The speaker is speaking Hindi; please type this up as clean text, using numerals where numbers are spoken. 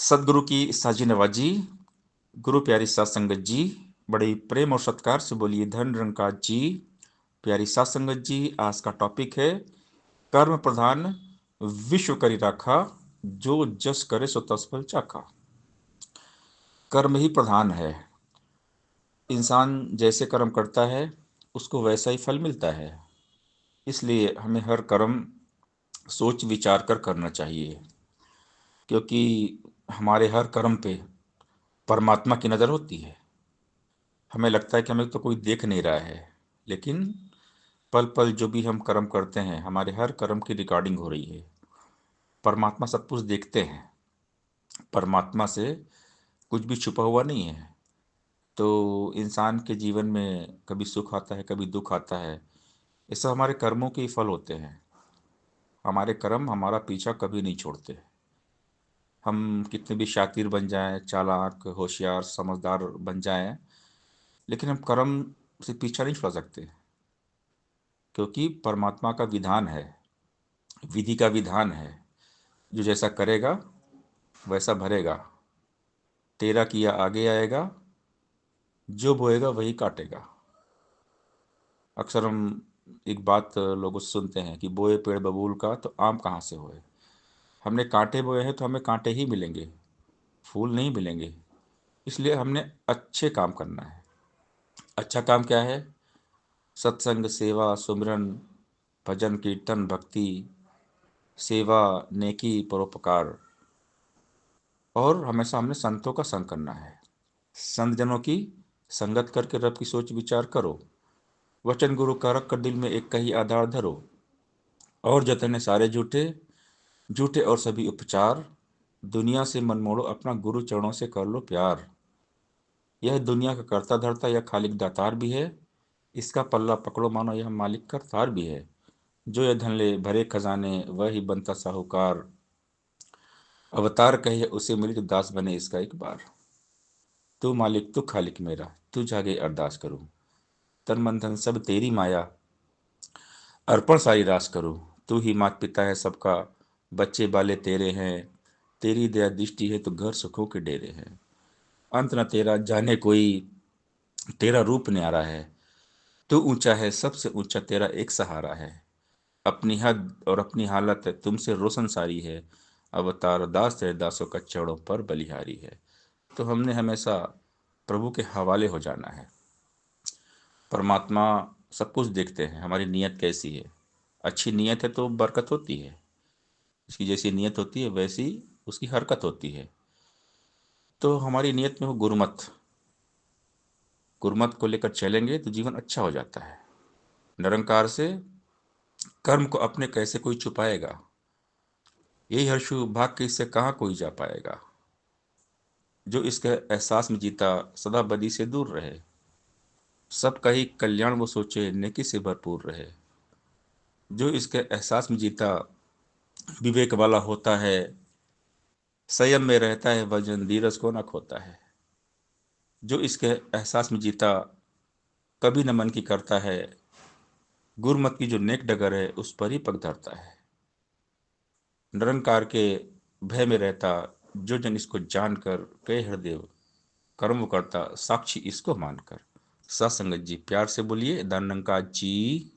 सदगुरु की साजी नवाजी। गुरु प्यारी सात संगत जी, बड़े प्रेम और सत्कार से बोलिए धन निरंकार जी। प्यारी सात संगत जी, आज का टॉपिक है कर्म प्रधान विश्व करी राखा, जो जस करे सो तस फल चाखा। कर्म ही प्रधान है। इंसान जैसे कर्म करता है उसको वैसा ही फल मिलता है। इसलिए हमें हर कर्म सोच विचार कर करना चाहिए, क्योंकि हमारे हर कर्म पे परमात्मा की नज़र होती है। हमें लगता है कि हमें तो कोई देख नहीं रहा है, लेकिन पल पल जो भी हम कर्म करते हैं, हमारे हर कर्म की रिकॉर्डिंग हो रही है। परमात्मा सब कुछ देखते हैं। परमात्मा से कुछ भी छुपा हुआ नहीं है। तो इंसान के जीवन में कभी सुख आता है, कभी दुख आता है। ये सब हमारे कर्मों के ही फल होते हैं। हमारे कर्म हमारा पीछा कभी नहीं छोड़ते। हम कितने भी शातिर बन जाएं, चालाक होशियार समझदार बन जाएं, लेकिन हम कर्म से पीछा नहीं छुड़ा सकते, क्योंकि परमात्मा का विधान है, विधि का विधान है। जो जैसा करेगा वैसा भरेगा। तेरा किया आगे आएगा, जो बोएगा वही काटेगा। अक्सर हम एक बात लोगों से सुनते हैं कि बोए पेड़ बबूल का तो आम कहाँ से होए। हमने कांटे बोए हैं तो हमें कांटे ही मिलेंगे, फूल नहीं मिलेंगे। इसलिए हमने अच्छे काम करना है। अच्छा काम क्या है? सत्संग, सेवा, सुमिरन, भजन, कीर्तन, भक्ति, सेवा, नेकी, परोपकार। और हमेशा हमने संतों का संग करना है। संत जनों की संगत करके रब की सोच विचार करो। वचन गुरु का रख कर दिल में एक कही आधार धरो। और जतने सारे झूठे, झूठे और सभी उपचार। दुनिया से मन मोड़ो, अपना गुरु चरणों से कर लो प्यार। यह दुनिया का करता धरता, यह खालिक दातार भी है। इसका पल्ला पकड़ो, मानो यह मालिक का तार भी है। जो यह धन ले भरे खजाने, वह ही बनता साहूकार। अवतार कहे उसे मिले, जो दास बने इसका एक बार। तू मालिक तू खालिक मेरा, तू जागे अरदास करूं। तन मन धन सब तेरी माया, अर्पण सारी रास करूं। तू ही मात पिता है सबका, बच्चे बाले तेरे हैं। तेरी दया दृष्टि है तो घर सुखों के डेरे हैं। अंत न तेरा जाने कोई, तेरा रूप न्यारा है। तू ऊंचा है सबसे ऊंचा, तेरा एक सहारा है। अपनी हद और अपनी हालत तुमसे रोशन सारी है। अवतार दास तेरे दासों का चरणों पर बलिहारी है। तो हमने हमेशा प्रभु के हवाले हो जाना है। परमात्मा सब कुछ देखते हैं, हमारी नीयत कैसी है। अच्छी नीयत है तो बरकत होती है। उसकी जैसी नीयत होती है वैसी उसकी हरकत होती है। तो हमारी नीयत में हो गुरुमत। गुरुमत को लेकर चलेंगे तो जीवन अच्छा हो जाता है। निरंकार से कर्म को अपने कैसे कोई छुपाएगा। यही हर्षु भाग के, इससे कहाँ कोई जा पाएगा। जो इसके एहसास में जीता, सदा बदी से दूर रहे। सबका ही कल्याण वो सोचे, नेकी से भरपूर रहे। जो इसके एहसास में जीता, विवेक वाला होता है। संयम में रहता है, वजन धीरज को न खोता है। जो इसके एहसास में जीता, कभी न मन की करता है। गुरमत की जो नेक डगर है उस पर ही पग धरता है। निरंकार के भय में रहता, जो जन इसको जानकर कहे हृदय कर्म करता, साक्षी इसको मानकर। सत्संगत जी, प्यार से बोलिए धन निरंकार जी।